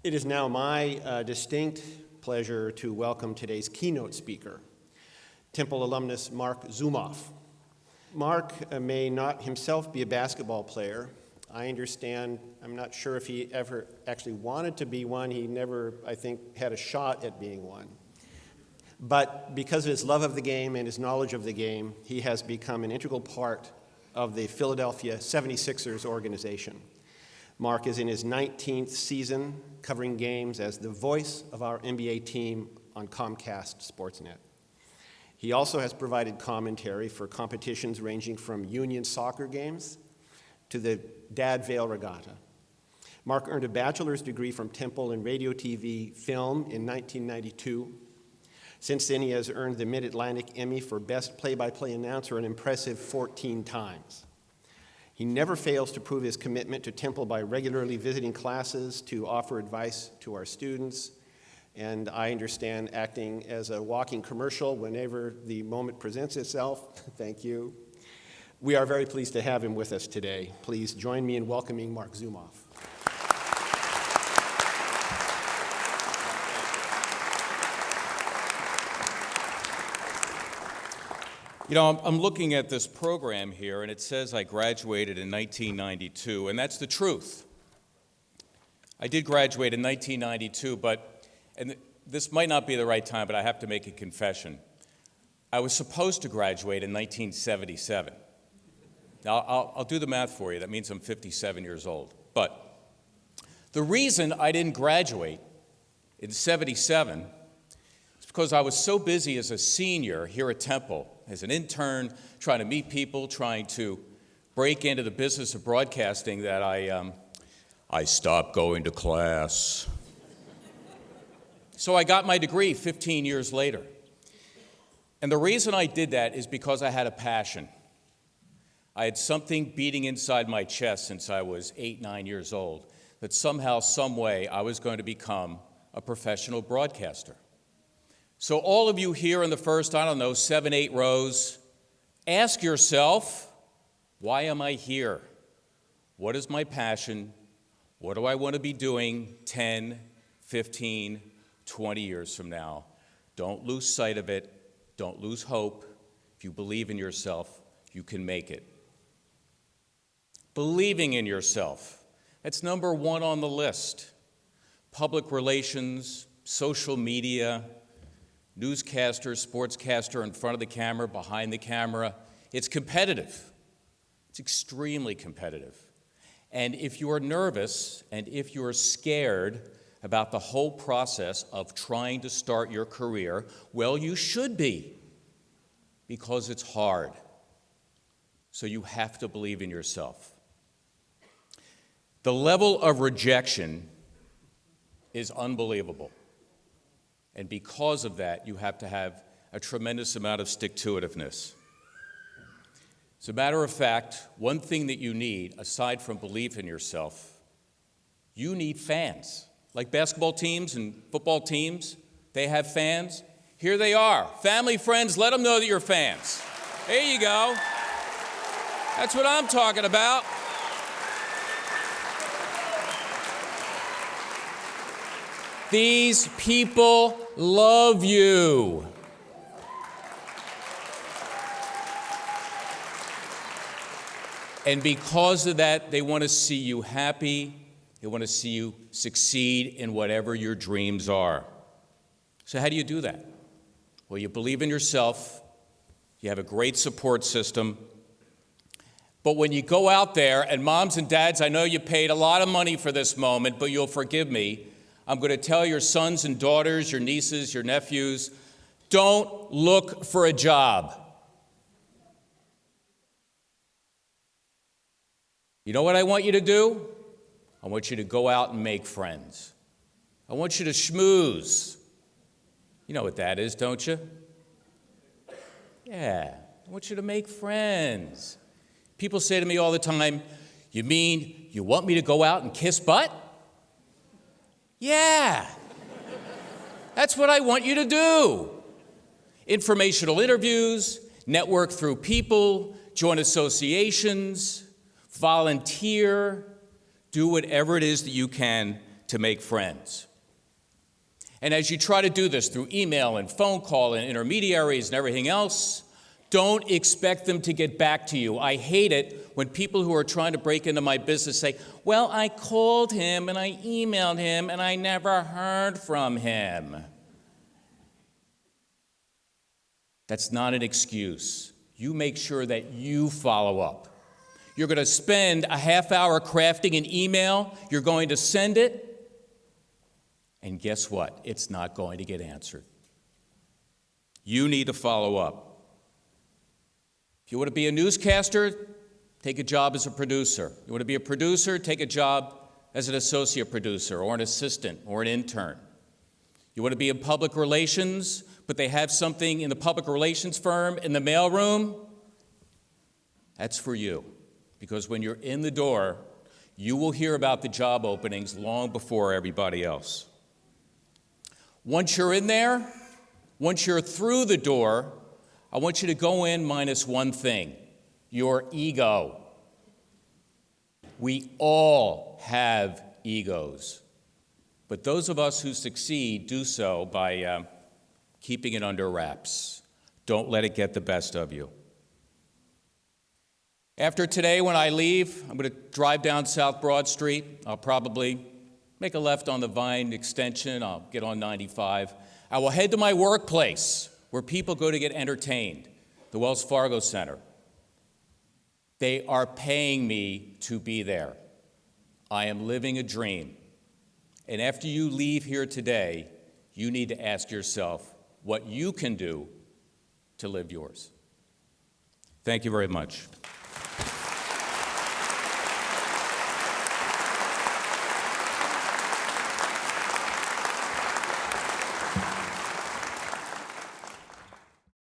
It is now my distinct pleasure to welcome today's keynote speaker, Temple alumnus Marc Zumoff. Marc may not himself be a basketball player. I understand, I'm not sure if he ever actually wanted to be one. He never, I think, had a shot at being one. But because of his love of the game and his knowledge of the game, he has become an integral part of the Philadelphia 76ers organization. Marc is in his 19th season, covering games as the voice of our NBA team on Comcast Sportsnet. He also has provided commentary for competitions ranging from union soccer games to the Dad Vale Regatta. Marc earned a bachelor's degree from Temple in radio, TV, film in 1992. Since then, he has earned the Mid-Atlantic Emmy for Best Play-by-Play Announcer an impressive 14 times. He never fails to prove his commitment to Temple by regularly visiting classes to offer advice to our students, and I understand acting as a walking commercial whenever the moment presents itself. Thank you. We are very pleased to have him with us today. Please join me in welcoming Marc Zumoff. You know, I'm looking at this program here, and it says I graduated in 1992, and that's the truth. I did graduate in 1992, and this might not be the right time, but I have to make a confession. I was supposed to graduate in 1977. Now, I'll do the math for you. That means I'm 57 years old. But the reason I didn't graduate in 77 is because I was so busy as a senior here at Temple, as an intern, trying to meet people, trying to break into the business of broadcasting, that I stopped going to class. So I got my degree 15 years later. And the reason I did that is because I had a passion. I had something beating inside my chest since I was 8, 9 years old, that somehow, some way, I was going to become a professional broadcaster. So all of you here in the first, 7, 8 rows, ask yourself, why am I here? What is my passion? What do I want to be doing 10, 15, 20 years from now? Don't lose sight of it. Don't lose hope. If you believe in yourself, you can make it. Believing in yourself. That's number one on the list. Public relations, social media, newscaster, sportscaster in front of the camera, behind the camera. It's competitive. It's extremely competitive. And if you are nervous and if you are scared about the whole process of trying to start your career, well, you should be, because it's hard. So you have to believe in yourself. The level of rejection is unbelievable. And because of that, you have to have a tremendous amount of stick-to-itiveness. As a matter of fact, one thing that you need, aside from belief in yourself, you need fans. Like basketball teams and football teams, they have fans. Here they are. Family, friends, let them know that you're fans. There you go. That's what I'm talking about. These people love you. And because of that, they want to see you happy. They want to see you succeed in whatever your dreams are. So how do you do that? Well, you believe in yourself. You have a great support system. But when you go out there, and moms and dads, I know you paid a lot of money for this moment, but you'll forgive me. I'm going to tell your sons and daughters, your nieces, your nephews, don't look for a job. You know what I want you to do? I want you to go out and make friends. I want you to schmooze. You know what that is, don't you? Yeah, I want you to make friends. People say to me all the time, you mean you want me to go out and kiss butt? Yeah, that's what I want you to do. Informational interviews, network through people, join associations, volunteer, do whatever it is that you can to make friends. And as you try to do this through email and phone call and intermediaries and everything else, don't expect them to get back to you. I hate it when people who are trying to break into my business say, well, I called him and I emailed him and I never heard from him. That's not an excuse. You make sure that you follow up. You're going to spend a half hour crafting an email. You're going to send it. And guess what? It's not going to get answered. You need to follow up. If you want to be a newscaster, take a job as a producer. You want to be a producer, take a job as an associate producer or an assistant or an intern. You want to be in public relations, but they have something in the public relations firm in the mailroom? That's for you. Because when you're in the door, you will hear about the job openings long before everybody else. Once you're in there, once you're through the door, I want you to go in minus one thing, your ego. We all have egos, but those of us who succeed do so by keeping it under wraps. Don't let it get the best of you. After today, when I leave, I'm going to drive down South Broad Street. I'll probably make a left on the Vine extension. I'll get on 95. I will head to my workplace where people go to get entertained, the Wells Fargo Center. They are paying me to be there. I am living a dream. And after you leave here today, you need to ask yourself what you can do to live yours. Thank you very much.